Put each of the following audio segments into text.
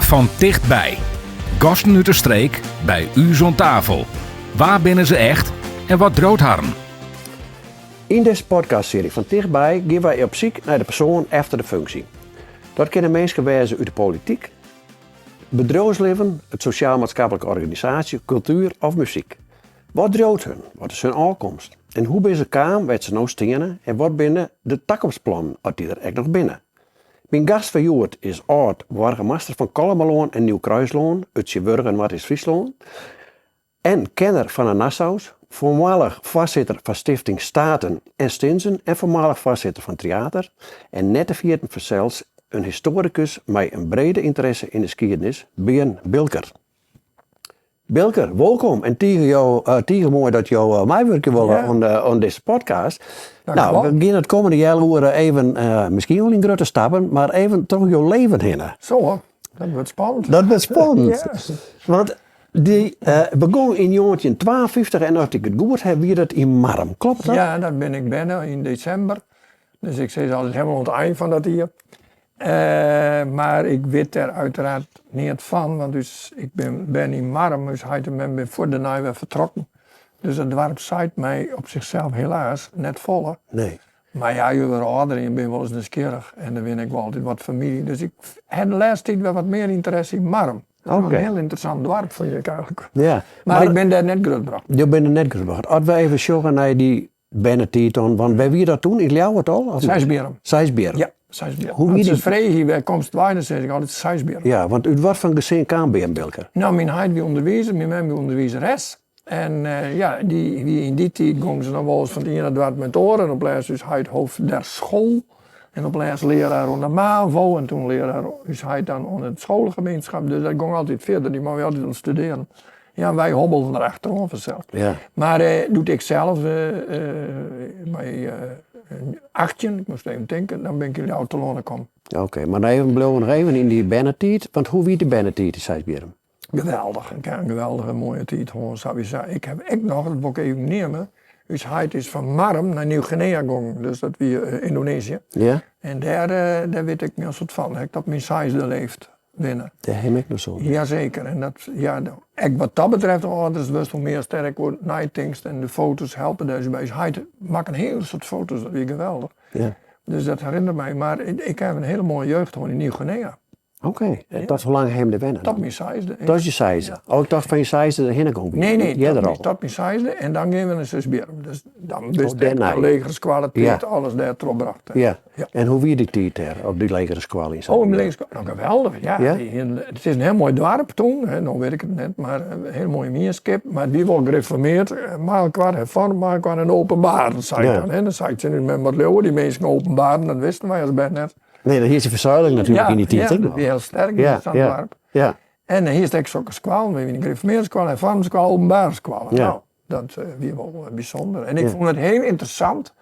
Van dichtbij. Gasten uit de streek, bij u zo'n tafel. Waar binnen ze echt en wat droodharren? In deze podcastserie van dichtbij gaan wij op zoek naar de persoon achter de functie. Dat kunnen mensen wezen uit de politiek, bedrijfsleven, het sociaal-maatschappelijke organisatie, cultuur of muziek. Wat droogt hun? Wat is hun aankomst? En hoe ben ze kaam, waar ze nou stenen en wat binnen de toekomstplannen, als die er echt nog binnen? Mijn gast van Joert is oud burgemeester van Kollemeloon en Nieuw-Kruisloon, uit Zeeburg en Maartensfriesloon. En kenner van de Nassau's, voormalig voorzitter van Stichting Staten en Stinsen en voormalig voorzitter van Theater. En net de vierde verzels een historicus met een brede interesse in de geschiedenis, Björn Bilker. Bilker, welkom en tegen mooi dat jou meewerken willen aan deze podcast. Nou, we gaan het komende jaar even, misschien wel in grote stappen, maar even toch jouw leven heen. Zo hoor, dat wordt spannend. Dat wordt spannend. Ja. Want die begon in 1952 en als ik het goed heb, wie dat in Marm, klopt dat? Ja, dat ben ik binnen in december. Dus ik zei altijd helemaal aan het eind van dat hier. Maar ik weet er uiteraard niet van, want dus ik ben in Marm, dus hij ben voor de naai weer vertrokken. Dus het dorp zijt mij op zichzelf helaas net volle. Nee. Maar ja, je wordt ouder en je bent wel eens nieuwsgierig en dan win ik wel altijd wat familie. Dus ik heb de laatste tijd wel wat meer interesse in Marm. Dat is een heel interessant dorp, vond ik eigenlijk. Ja. Maar ik ben daar net grootgebracht. Je bent er net grootgebracht. Als we even zoeken naar die Benetiton, want bij wie dat toen? Ik jou het al? Sijsberen. Sijsberen. Ja, Sijsberen. Hoe Als wie ze vregen hier bij komst weinig, zeg ik altijd Sijsberen. Ja, want uit wat van gezin kwam Björn Bilker? Nou, mijn heid wie onderwezen, mijn man wie onderwezeres. En wie in die tijd gingen ze nog wel eens van het ene dorp met oren. Op les is hij het hoofd der school. En op les leraar aan de MAVO. En toen leraar is hij dan aan het schoolgemeenschap. Dus dat ging altijd verder. Die mogen altijd aan het studeren. Ja, wij hobbelden erachterom vanzelf. Ja. Maar doe ik zelf bij 18, ik moest even denken, dan ben ik in de Autolonen gekomen. Oké, maar dan even blijven we nog even in die Benetiet. Want hoe wie de Benetiet in Sijsberen? Geweldig, ik heb een geweldige mooie tijd gewoon, zou je zeggen. Ik heb echt nog, dat wil ik even nemen, dus hij is van Marm naar Nieuw-Guinea gegaan, dus dat weer Indonesië. Ja? En daar weet ik niet als het van, dat mijn size leeft binnen. Dat heb ik nog zo. Jazeker, en dat, ja, wat dat betreft, dat is best wel meer sterk wordt, nightings en de foto's helpen dus bij. Hij maakt een hele soort foto's, dat is geweldig. Ja. Dus dat herinnert mij, maar ik heb een hele mooie jeugd gewoon in Nieuw-Guinea. Oké, dat is hoe lang hem de wennen? Dat mijn size. Dat is je size. Ja. Oh, ik dacht van je size erheen komen. Nee, dat mijn size en dan gaan we naar Sijsberen. Dus dan wist ik daarna. de legerskwaliteit, alles daar erop bracht. Ja. En hoe wie die tijd daar op die legerskwal in Oh, in legerskwaliteit, nou geweldig, ja. Ja? Het is een heel mooi dorp toen, nou weet ik het net, maar een heel mooi meerskip. Maar die wel gereformeerd, maar qua hervormd, maar qua een openbaar, zei ik dan. Dan zei ze nu met wat leeuwen, die mensen openbaar, dat wisten wij als bij net. Nee, hier is de verzuiling natuurlijk in die tijd. Ja, dat is heel sterk in het dorp. Ja. En hier is het ook een squal, we hebben een gereformeerde hervormde squal, openbare squal. Ja. Nou, dat was wel bijzonder. En ik vond het heel interessant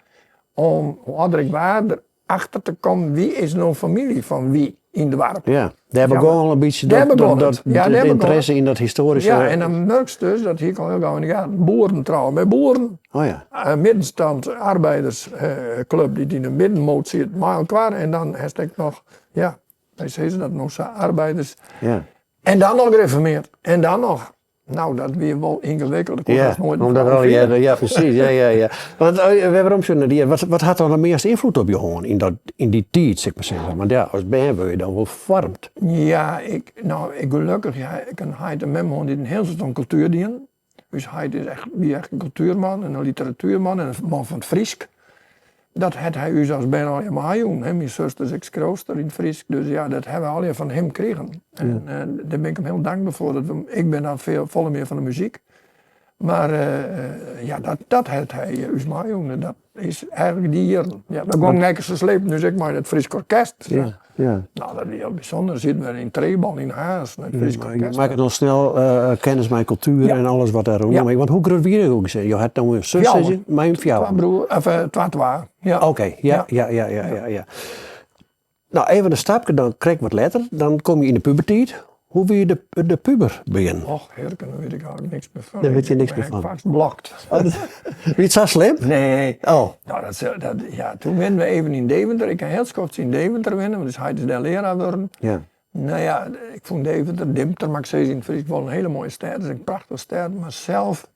om, hoe ouder ik was, erachter te komen wie is nou familie van wie in de dorp. Ja, daar begon al een beetje dat interesse in dat historische... Ja, en dan merk je dus, dat hier al heel gauw in de gaten, boeren trouwen met boeren. Oh ja. Middenstand, arbeidersclub die in de middenmoot zit, maar elkaar. En dan heeft ik nog, ja, wij zeggen dat nog zo, arbeiders. Ja. En dan nog gereformeerd. En dan nog. Nou, dat weer wel ingewikkeld. Ja, ja, precies. Ja. Want waarom zullen die? Wat had dan de meeste invloed op je gewoon in die tijd, zeg ik maar zeggen? Want ja, als ben word je dan wel vormd. Ja, ik gelukkig, ja, ik heb een man die een heel soort cultuur dient. Dus hij is echt een cultuurman en een literatuurman en een man van het Friesk. Dat had hij u zelfs bijna al helemaal doen. Mijn zuster is ex-krooster in het Friesk. Dus ja, dat hebben we al van hem gekregen. En daar ben ik hem heel dankbaar voor. Ik ben dan volle meer van de muziek. Maar dat had hij us mij doen. Dat is eigenlijk die hier. Ja, dan ging ik ze slepen, dus ik maar het Fries Orkest. Ja. Nou, dat is heel bijzonder. Zitten we in Treebal in Haas, het Fries Orkest. Je maakt het nog snel kennis met cultuur en alles wat daar rondom. Want hoe groot wie je ook gezegd? Je had dan een zus, mijn vrouw. Ja. Oké, ja. Nou, even een stapje, dan krijg ik wat letter. Dan kom je in de puberteit. Hoe wil je de puber beginnen? Och, heerlijk, daar weet ik eigenlijk niks meer van. Daar weet je niks meer van. Ik vast blokt. Wie het zo slim? Nee. Oh. Nou, toen winnen we even in Deventer. Ik heb heel kort in Deventer winnen, dus hij is daar leraar geworden. Ja. Nou ja, ik vond Deventer, Dimter, mag ik zeggen, in het Fries wel een hele mooie stad. Het is een prachtige stad, maar zelf,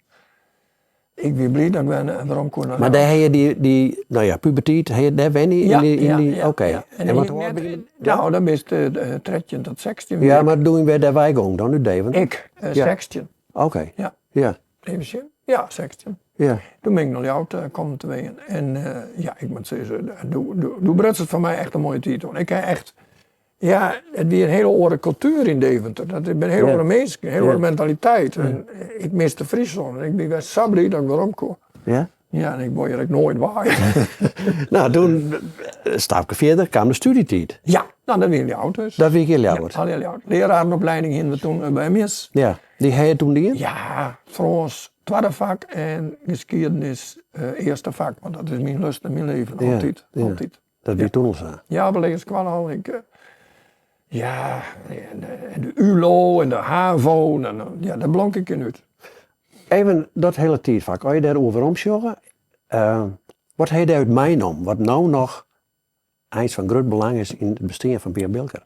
ik ben blij dat ik waarom kon naar Maar daar heb je die nou ja, puberteit, daar ben je in die oké. Ja. En wat hoor net, je? nou, dan is het 13 tot 16. Ja, maar doen we daar wij gewoon dan nu Deventer? Ik, Ja. 16. Oké. Ja. Ja. Even zien. Ja, 16. Ja. Toen ben ik naar jou komen te wegen. En ja, ik moet zeggen, doe Brits het voor mij echt een mooie titel. Ik heb echt, ja, het weer een hele andere cultuur in Deventer. Dat ik ben een hele andere mensen, een hele andere mentaliteit. En ik mis de Friesland. En ik ben best sabri dat ik waarom kom. Ja? Ja, en ik word er nooit waaien. Nou, toen, een stapje verder, kwam de studietijd. Ja, nou, dat wil je oud dus. Dat weet ik heel Ja, oud. al heel oud. Lerarenopleiding in we toen bij mis. Ja. Die heb je toen die in? Ja, Frans, tweede vak en geschiedenis, eerste vak. Want dat is mijn lust en mijn leven, Ja, altijd. ja. Altijd. Dat wie toen al zo. Ja, belegerskwal al. Ja, en de ULO en de HAVO, en, ja, daar blonk ik in uit. Even dat hele tijdvak, als je daarover omsjoggen, wat heb je daar uit mij om? Wat nou nog iets van groot belang is in het bestaan van Pierre Bilker?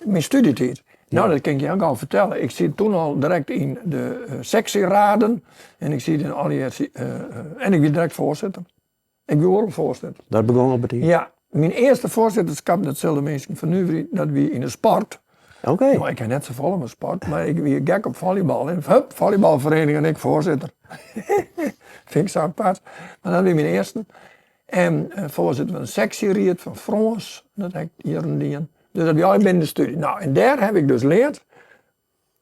Mijn studietijd. Nou, dat kan ik je ook al vertellen. Ik zit toen al direct in de sectieraden en ik zit in al die, en ik ben direct voorzitter. Ik ben ook voorzitter. Dat begon al meteen? Ja, mijn eerste voorzitterschap, datzelfde mensen van nu, dat wie in de sport. Oké. Nou, ik heb net zo vol met sport, maar ik ben gek op volleybal. En hup, volleybalvereniging en ik voorzitter. Vind ik zo apart. Maar dat was mijn eerste. En voorzitter van een sectieriet van Frans. Dat heb ik hier en die. Dus dat ben ik in de studie. Nou, en daar heb ik dus geleerd.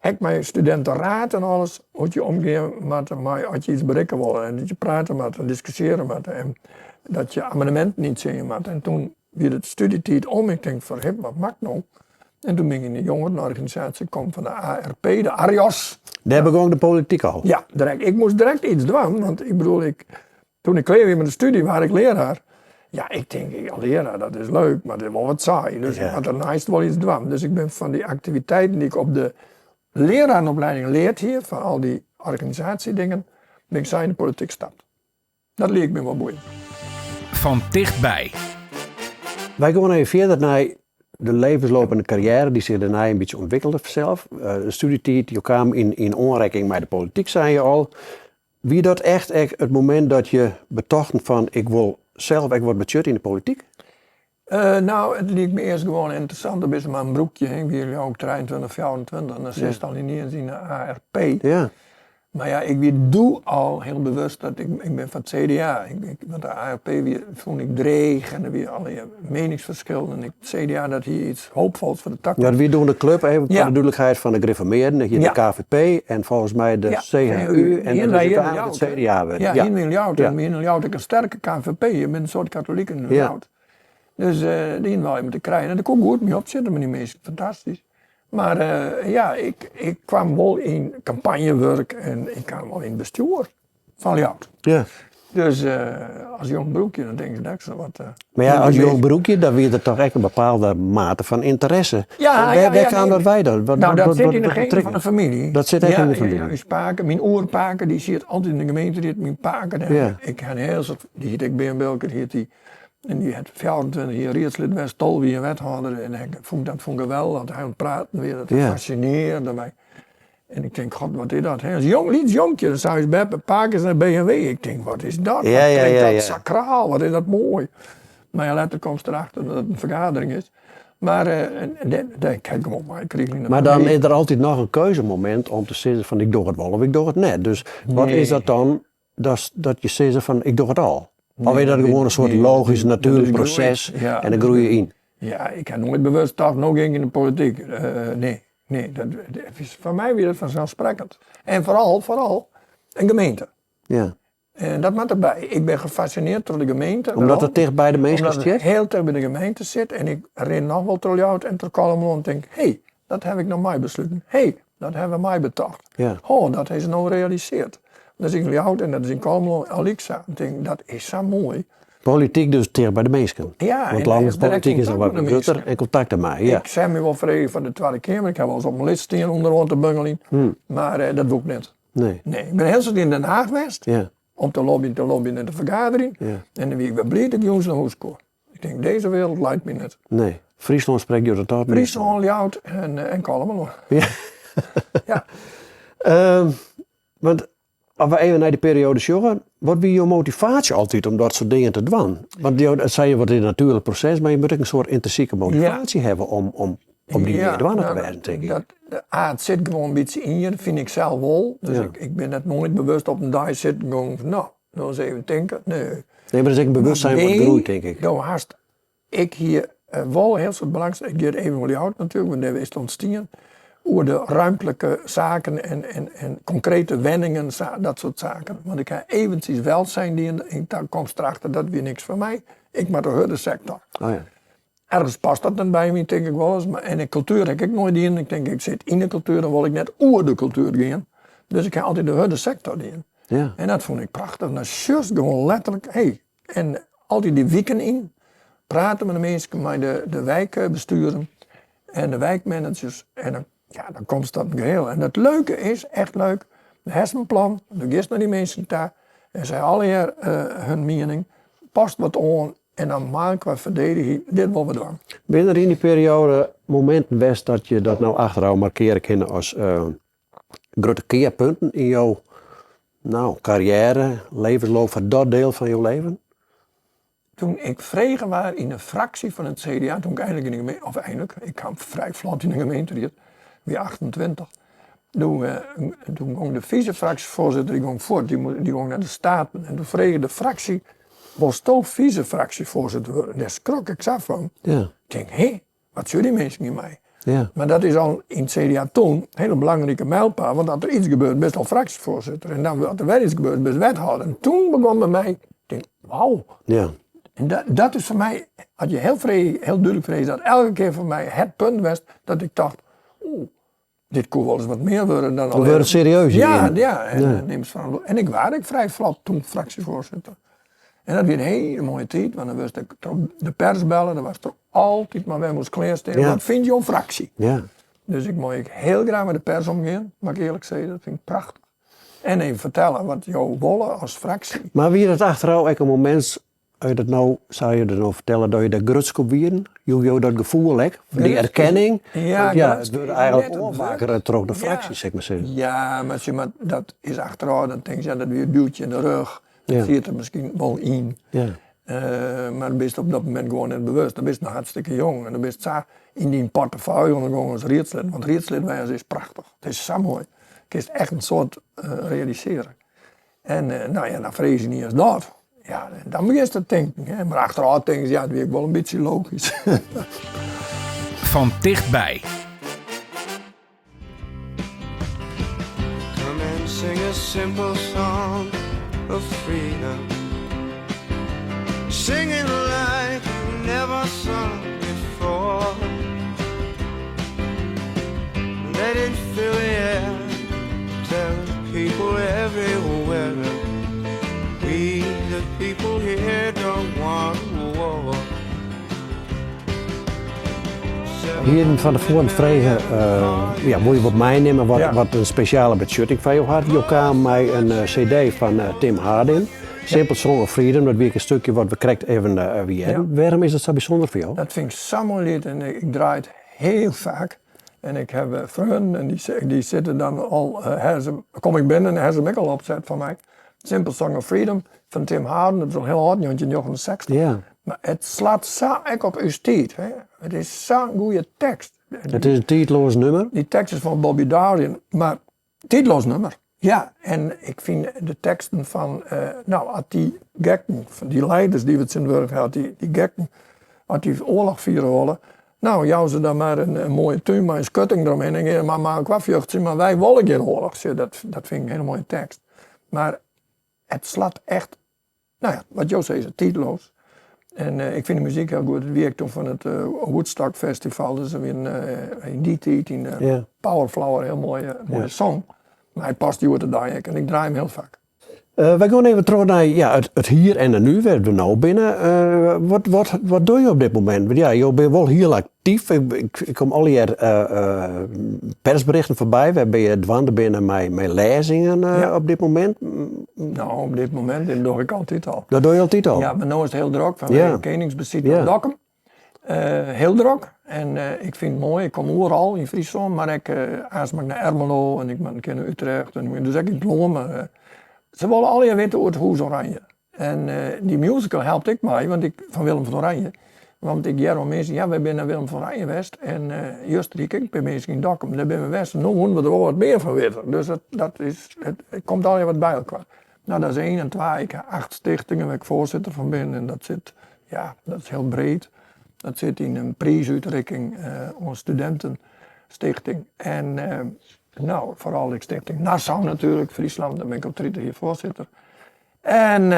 Ik mijn studentenraad en alles. Hoe je omgaan met mij, als je iets bereiken wil. En dat je praten met en discussiëren met. En dat je amendement niet zeggen moet. En toen weer het studietijd om. Ik denk van, wat maakt nou? En toen ben ik in de jongerenorganisatie gekomen van de ARP, de ARIOS. Daar begon de politiek al? Ja, direct. Ik moest direct iets doen, want ik bedoel, toen ik klaar was met de studie, waar ik leraar. Ja, ik denk, leraar, dat is leuk, maar dat is wel wat saai. Dus ik had daarnaast wel iets doen. Dus ik ben van die activiteiten die ik op de leraaropleiding leerd hier, van al die organisatiedingen, ben ik zo in de politiek gestapt. Dat leek me wel boeiend. Van dichtbij. Wij gaan even verder naar de levensloop en de carrière die zich daarna een beetje ontwikkelde vanzelf. De studietijd, je kwam in aanraking met de politiek, zei je al. Wie dat echt het moment dat je betocht van ik wil zelf wat budget in de politiek? Nou, het leek me eerst gewoon interessant. Dat is maar een broekje. Ik ben ook 23, 24 en dan zit al niet eens in de ARP. Ja. Maar ja, ik doe al heel bewust dat ik ben van het CDA. Want de ARP vond ik dreig en er weer allerlei meningsverschillen. En het CDA dat hier iets hoopvols voor de tak. Ja, wie doen de club even voor Ja. de duidelijkheid van de gereformeerden. Dat je Ja. de KVP en volgens mij de CHU en de resultaten het CDA werden. Ja, in Miljout. Ja. En in Miljout ik een sterke KVP. Je bent een soort katholiek in Miljout. Dus die wil je moeten krijgen. En daar kon goed mee opzitten met die mensen. Fantastisch. Maar ja, ik kwam wel in campagnewerk en ik kwam wel in bestuur van Jout. Ja. Dus als jong broekje, dan denk ik dat ik zo wat... Maar ja, als jong broekje, dan weer er toch echt een bepaalde mate van interesse. Waar gaan dat wij dan? Nou, dat zit in de geen van de familie. Dat zit echt in de familie. Ja, spaken, mijn oerpaken, die zit altijd in de gemeente, mijn paken. Ja. Ik heb een heel soort, die heet ik Ben Belker, heet die. En die had 24 jaar rietslid West Tol wie een wethouder. En dat vond ik wel, dat hij aan het praten weer, dat fascineerde mij. En ik denk, god, wat is dat? Als jonkje, dan zou je bij Pakers naar BMW. Ik denk, wat is dat? Dat sacraal, wat is dat mooi. Maar ja, later komt ze erachter dat het een vergadering is. Maar kijk hem op, ik kreeg niet. Maar dan is er altijd nog een keuzemoment om te zeggen van ik doe het wel of ik doe het net. Dus wat is dat dan, dat je zegt van ik doe het al? Of is dat gewoon een soort logisch, natuurlijk proces en dan groei je in? Ja, ik heb nooit bewust gedacht, nou ging ik in de politiek. Nee, dat is voor mij weer vanzelfsprekend. En vooral een gemeente. Ja. En dat moet erbij. Ik ben gefascineerd door de gemeente. Omdat het dicht bij de mensen zit? Omdat het heel dicht bij de gemeente zit. En ik ren nog wel door jou en door Kalmelo en denk, hé, dat heb ik nog mij besloten. Hé, dat hebben wij betaald. Ja. Oh, dat is nou gerealiseerd. Dat is in Ljout en dat is in Kalmelo en Alixa. Ik denk, dat is zo mooi. Politiek dus dicht bij de mensen. Ja, want landelijke politiek is nog wat groter en contact ermee. Ja. Ik zei me wel vrij van de Tweede Kamer. Ik heb wel eens op mijn list staan onder te bungelen. Maar dat doe ik niet. Nee. Ik ben heel snel in Den Haag geweest. Ja. Om te lobbyen in de vergadering. Ja. En dan ben ik weer blij dat ik jongens naar huis kom. Ik denk, deze wereld lijkt me net. Nee. Friesland spreekt je dat uit? Friesland, Ljout en Kalmelo. Ja. Ja. Want als we even naar die periode zoeken, wat was je motivatie altijd om dat soort dingen te doen? Want dat zei je wat in een natuurlijk proces, maar je moet ook een soort intrinsieke motivatie hebben om die dingen te wijzen, denk ik. Het zit gewoon een beetje in je, dat vind ik zelf wel. Dus ik ben net nooit bewust op een dag zitten gewoon van, nou eens even denken. Nee, maar dat is ook een bewustzijn wat groeit, denk ik. Ik hier wel heel veel belangstelling, ik geef even wel Ljout natuurlijk, want daar is het ontstaan. Over de ruimtelijke zaken en concrete wendingen, dat soort zaken. Want ik ga eventjes welzijn die en dan komt erachter, dat weer niks voor mij. Ik maar de sector. Oh ja. Ergens past dat dan bij me, denk ik wel eens. Maar in de cultuur heb ik nooit in. Ik denk, ik zit in de cultuur, dan wil ik net over de cultuur gaan. Dus ik ga altijd de sector in. Ja. En dat vond ik prachtig. Dat is juist gewoon letterlijk, en altijd die weken in. Praten met de mensen, met de wijkbesturen en de wijkmanagers. En dan komt dat geheel. En het leuke is, echt leuk, de hersenplan, dan gist naar die mensen daar. En zij alle hier hun mening, past wat aan. En dan maken we verdediging, dit willen we doen. Ben er in die periode momenten best dat je dat nou achteraf markeren kan als grote keerpunten in jouw carrière, levensloop van dat deel van jouw leven? Toen ik vregen was in een fractie van het CDA, toen ik eindelijk in de gemeente, ik kwam vrij vlot in de gemeente, weer 28. Toen ging de vice-fractievoorzitter, die ging voort, die ging naar de Staten. En toen vregen de fractie, was toch vice-fractievoorzitter worden? Daar schrok ik zelf van. Ja. Ik denk, wat zullen die mensen niet mij? Ja. Maar dat is al in het CDA toen een hele belangrijke mijlpaal. Want als er iets gebeurt, best al fractievoorzitter. En dan als er weer iets gebeurt, best wethouder. En toen begon bij mij, ik denk, wauw. Ja. En dat is voor mij, had je heel duidelijk vrees dat elke keer voor mij het punt was dat ik dacht, dit kon wel eens wat meer worden dan alleen. Dan wordt het serieus. Ja. En ik was vrij vlot toen fractievoorzitter. En dat weer een hele mooie tijd, want dan was de pers bellen, dan was er altijd maar weer moest klaarstellen. Ja. Wat vind je een fractie? Ja. Dus ik moet heel graag met de pers omgaan, mag ik eerlijk zeggen, dat vind ik prachtig. En even vertellen wat jou willen als fractie. Maar wie dat achteraf ook een moment, zou je dat nou vertellen dat je dat grutskop wieren? Je dat gevoel, die erkenning. Ja, het wordt eigenlijk oormaker terug de fractie, zeg maar zeggen. Ja, maar dat is achteraf, dan denk je, dat weer een duwtje in de rug. Dat zie je er misschien wel in. Ja. Maar dan ben je op dat moment gewoon net bewust. Dan ben je nog hartstikke jong. En dan ben je in die portefeuille gewoon als raadslid. Want raadslid is prachtig. Het is zo mooi. Het is echt een soort realiseren. En dan vrees je niet eens dat. Ja, dan begin je te denken. Hè. Maar achteraf denk je, ja, dat vind ik wel een beetje logisch. Van dichtbij. Come and sing a simple song of freedom. Sing it like you never sung before. Let it fill the air. Tell people everywhere. We, the people here, don't want war. Hier van tevoren vragen, wil je wat meenemen wat een speciale betjutting van jou had? Je kwam met een cd van Tim Hardin, Simple Song of Freedom, dat weer een stukje wat we krijgen even weer. Ja. Waarom is dat zo bijzonder voor jou? Dat vind ik zo mooi lied en ik draai het heel vaak. En ik heb vrienden en die zitten dan al, kom ik binnen en hebben ze al opzet van mij. Simple Song of Freedom van Tim Hardin, dat is al heel hard, 1969. Ja. Maar het slaat zo echt op uw tijd. Hè. Het is zo'n goede tekst. Het is een tijdloos nummer. Die tekst is van Bobby Darin, maar tijdloos nummer. Ja, en ik vind de teksten van, als die gekken, van die leiders die we het in Wurg hadden, die gekken, als die oorlog vieren willen, jou ze dan maar een mooie tuin met een schutting eromheen en maar een kwafjucht, maar wij willen geen oorlog. Dat vind ik een hele mooie tekst. Maar het slaat echt, wat Jo zei, is tijdloos. En ik vind de muziek heel goed. Het werkt toen van het Woodstock Festival. Dus in die tijd, in Power Flower, heel mooie song. Maar hij past hier te draaien en ik draai hem heel vaak. Wij gaan even terug naar het hier en het nu, waar we nou binnen. Wat doe je op dit moment? Want ja, je bent wel heel actief. Ik kom al die persberichten voorbij. We hebben dwanden binnen met lezingen op dit moment. Nou, op dit moment, dat doe ik altijd al. Dat doe je altijd al? Ja, maar nu is het heel druk vanwege Koningsbezit in Dokkum. Heel druk. En ik vind het mooi, ik kom overal in Friesland, maar ik als ik naar Ermelo en ik ben een keer naar Utrecht. En dus ik in het Loon. Ze willen al weten over het Huis Oranje. En die musical helpt ik mij, van Willem van Oranje. Want ik jaren mensen, ja, we zijn naar Willem van Oranje geweest. En juist ik ben mensen in Dokkum, daar ben we geweest. Nu moeten we er wel wat meer van weten. Dus het komt al wat bij elkaar. Nou, dat is 1 en 2. Ik heb 8 stichtingen waar ik voorzitter van ben. En dat is heel breed. Dat zit in een prijsuitreiking, onze studentenstichting. En vooral de stichting Nassau natuurlijk, Friesland, daar ben ik al 30 jaar voorzitter. En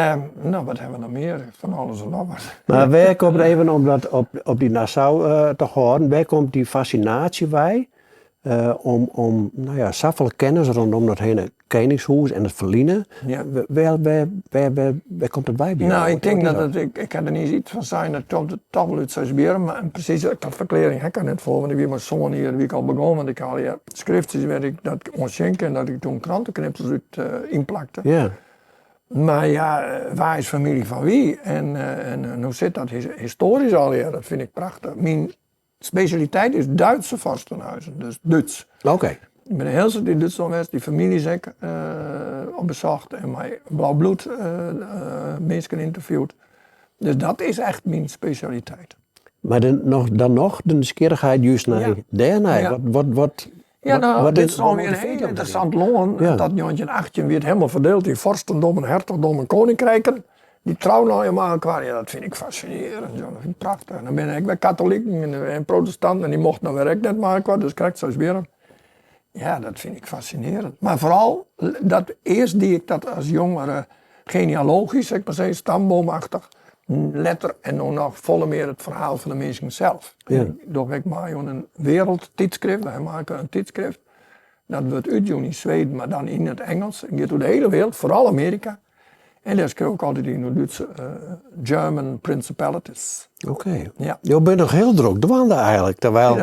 wat hebben we nog meer? Van alles en nog wat. Maar waar komt even om dat op die Nassau te horen, waar komt die fascinatie bij om zoveel kennis rondom dat hele Koningshuis en het verliezen? Ja. Waar komt het bij? Nou, ik denk dat ik had er niet iets van zijn dat het toch wel uit zou gebeuren, maar precies dat verklaring heb ik er net voor, want ik ben mijn zoon hier, wie ik al begon, want ik had hier schriftjes waar ik dat kon schenken en dat ik toen krantenknipsels uit inplakte. Ja. Maar ja, waar is familie van wie? En hoe zit dat historisch alweer? Dat vind ik prachtig. Mijn specialiteit is Duitse vorstenhuizen, dus Duits. Oké. Ik ben heel veel in Duitsland geweest, die families heb ik bezocht en mijn blauwbloed mensen interviewd. Dus dat is echt mijn specialiteit. Maar dan nog de nieuwsgierigheid juist naar daarna. Ja. Wat dit is alweer een heel interessant loon. Ja. Dat jongetje in 18 werd helemaal verdeeld in vorstendommen, hertogdommen, koninkrijken. Die trouwen nou helemaal elkaar. Ja, dat vind ik fascinerend. Ja, dat vind ik prachtig. Dan ben ik bij katholieken en protestanten en die mochten dan weer net maken, dus krijg ik zoals weer. Ja, dat vind ik fascinerend. Maar vooral, eerst die ik dat als jongere genealogisch, zeg maar zeggen, stamboomachtig, letter en dan nog volle meer het verhaal van de mensen zelf. Ja. Door ik maak een wereldtijdschrift, wij maken een tijdschrift. Dat wordt uitgegeven in Zweden, maar dan in het Engels. En gaat door de hele wereld, vooral Amerika. En daar schreef ik ook altijd in de Duitse German Principalities. Oké. Ja. Je bent nog heel druk dwanden eigenlijk. Terwijl,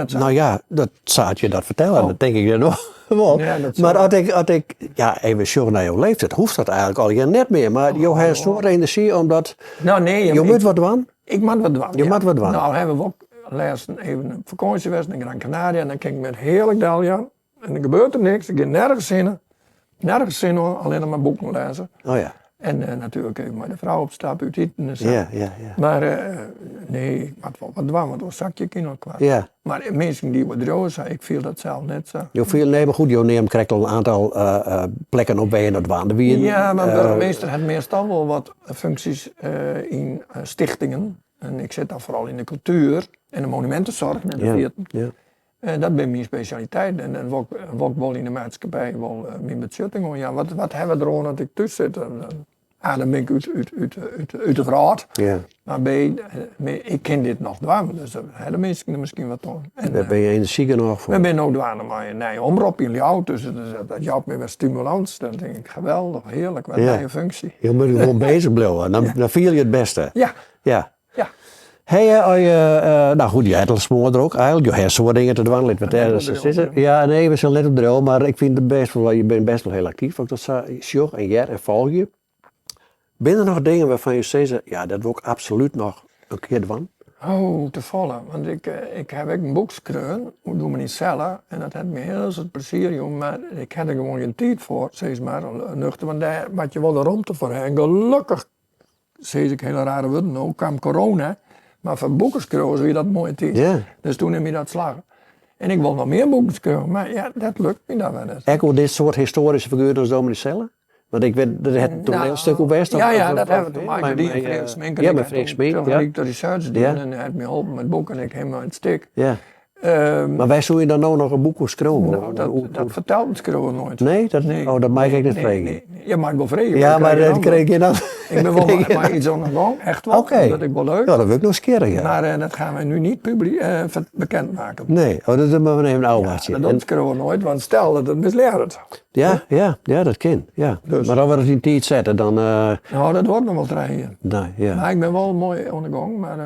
dat zou je dat vertellen, dat denk ik dan nog wel. Ja, dat maar als ik even zorg naar jouw leeftijd, hoeft dat eigenlijk al je net meer. Maar je hebt zo'n energie omdat je moet wat doen. Ik moet wat doen. Je moet wat doen. Nou, hebben we ook laatst even een vakantie geweest in Gran Canaria en dan kijk ik met heerlijk Daljan. En er gebeurt er niks, ik ga nergens zin hoor, alleen maar boeken lezen. Oh ja. En natuurlijk even met de vrouw op stap uit eten en zo. Ja. Maar nee, ik moet wel wat doen, want dan zak je kind kwijt. Ja. Maar mensen die wat droog zijn, ik viel dat zelf net zo. Maar goed, je neemt krijgt al een aantal plekken op waar je dat waande. Ja, maar burgemeester heeft meestal wel wat functies in stichtingen. En ik zit dan vooral in de cultuur en de monumentenzorg en de vierten. Ja. Dat ben mijn specialiteit. En dan word ik wel in de maatschappij wel mijn beschutting. Ja, wat hebben we er gewoon dat ik tussen zit? Dan ben ik uit de verhaal. Ja. Maar ik ken dit nog dwaan, dus de mensen er misschien wat aan. Daar ben je energiek genoeg voor. We zijn ook dwaan maar een omroep in jou, dus dat helpt me met stimulans. Dan denk ik, geweldig, heerlijk, wat een functie. Je moet gewoon bezig blijven, dan viel je het beste. Ja. Hey, nou goed, je hebt al smoor er ook eigenlijk. Je hebt zo'n dingen te doen. Ja, nee, we zijn net op de rol, maar ik vind het best wel, je bent best wel heel actief. Ook dat sjog en jer en volg je. Ben er nog dingen waarvan je zegt, ja, dat wil ik absoluut nog een keer doen? Oh, te vallen. Want ik heb ook een boek geschreven, dat doe me niet zelf. En dat heeft me heel veel plezier, jongen. Maar ik had er gewoon geen tijd voor, zeg maar, nuchter. Want daar had je wel de ruimte voor. En gelukkig, zeg ik hele rare woorden, nou kwam corona. Maar voor boeken schrijven zie je dat mooie tijd. Yeah. Dus toen heb je dat slagen. En ik wil nog meer boeken schrijven, maar ja, dat lukt me dan wel net. Ook dit soort historische figuren zo met cellen? Want ik weet, dat het toneelstuk op West. Ja, dat hebben we te maken. Die Frederik Smink. Ja, met Frederik Smink. Toen ik de research deed en hij had me geholpen met boeken en ik helemaal in het stik. Ja. Maar wij zullen je dan nou nog een boek schrijven? Nou, dat vertelt het schreeuwen nooit. Nee? Oh, dat mag ik niet vragen. Nee. Je mag wel vragen. Ja, maar dat kreeg je dan. Ik ben wel maar iets aan de gang, echt wel. Oké. Dat ik wel leuk. Ja, dat wil ik nog eens keren, ja. Maar dat gaan we nu niet bekendmaken. Nee, dat is maar even een oude Dat doet schreeuwen nooit, want stel dat het misleert. Ja, dat kan. Ja. Dus. Maar als we het in tijd zetten, dan... Nou, dat wordt nog wel trein. nee, ja. Maar ik ben wel mooi aan de gang, maar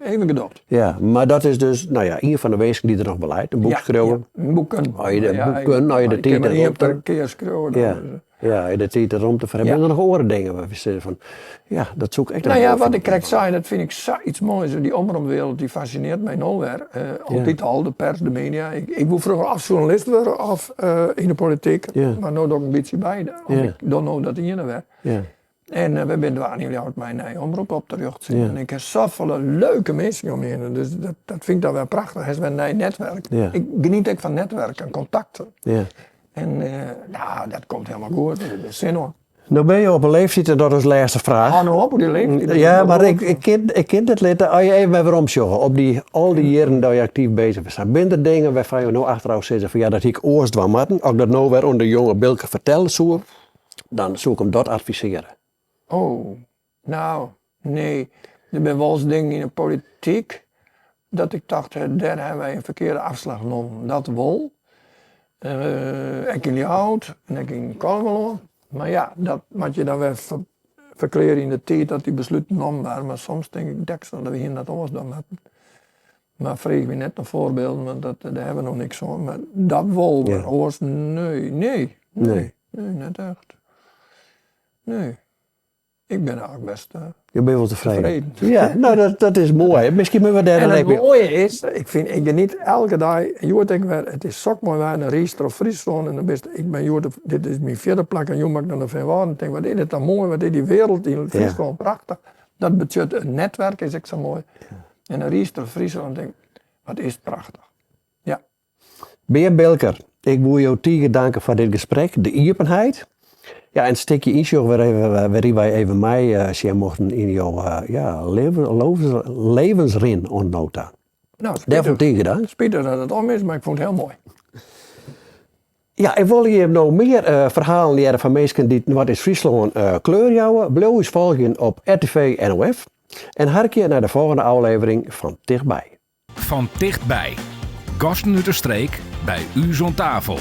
even gedopt. Ja, maar dat is dus, nou ja, een van de wezen die er nog beleid, een boek schrijven. Ja, een boeken. Als je de boeken, als je de tijd Ik heb erop er een keer schreeuwen. Ja. Ja, je de tijd erom te hebben. En dan nog andere dingen waar we zeggen van, ja, dat zoek ik dan. Nou ja, wat ik krijg zei, dat vind ik zoiets moois. Die omroepwereld, die fascineert mij nou weer. Altijd al, de pers, de media. Ik wil vroeger af journalist worden of in de politiek. Ja. Maar nu doe ik een beetje beide. Ik doe nou dat ene weer. Ja. En we zijn daar niet uit mijn omroep op terug te zien. Ja. En ik heb zoveel leuke mensen om me heen. Dus dat vind ik dan wel prachtig. Het is wel een netwerk. Ja. Ik geniet ook van netwerken en contacten. Ja. En nou, dat komt helemaal goed. Dat is zin hoor. Nou ben je op een leeftijd en dat is de laatste vraag. Hou nou op hoe die leeft. Ja, maar ik ken het litten. Als je even weer omsjoggen op al die jaren dat je actief bezig bent. Ben er dingen waarvan je nou achteraf zegt van ja, dat ik oors dwam hadden. Als ik dat nou weer onder jonge Bilke vertellen zou, dan zou ik hem dat adviseren. Oh, nou, nee. Er zijn wel eens dingen in de politiek dat ik dacht, daar hebben wij een verkeerde afslag genomen. Dat wel. Ik in die oud en ik in Kalmelo. Maar ja, dat moet je dan weer verklaren in de tijd dat die besluiten genomen waren. Maar soms denk ik, dat we hier dat anders dan hebben. Maar vreeg me net een voorbeeld, want daar hebben we nog niks van. Maar dat wel, maar oors, nee, net echt. Nee. Ik ben eigenlijk best Je bent wel tevreden. tevreden. Ja, nou dat is mooi. Misschien moeten we daar En dan het even... mooie is, ik geniet elke dag, het is zo mooi waar, een Riester of Friesland. En dan best, dit is mijn vierde plek en je maakt dan van waarde. Ik denk, wat is dit dan mooi, wat is die wereld in Friesland prachtig. Dat betekent, een netwerk is ook zo mooi. En een Riester of Friesland, denk wat is het prachtig. Ja. Beer Bilker, ik wil jou tegen danken voor dit gesprek, de openheid. Ja, en een stukje insjoeg waarin wij even mij zien mochten in jouw levensrin ontnota. Nou, Daarvoor tegen dank. spijtig dat het om is, maar ik vond het heel mooi. Ja, en wil je nog meer verhalen leren van mensen die wat is Friesland kleur jouwen? Blijf eens volgen op RTV NOF. En harkje naar de volgende aflevering van Dichtbij. Van dichtbij. Gasten uit de streek bij u zo'n tafel.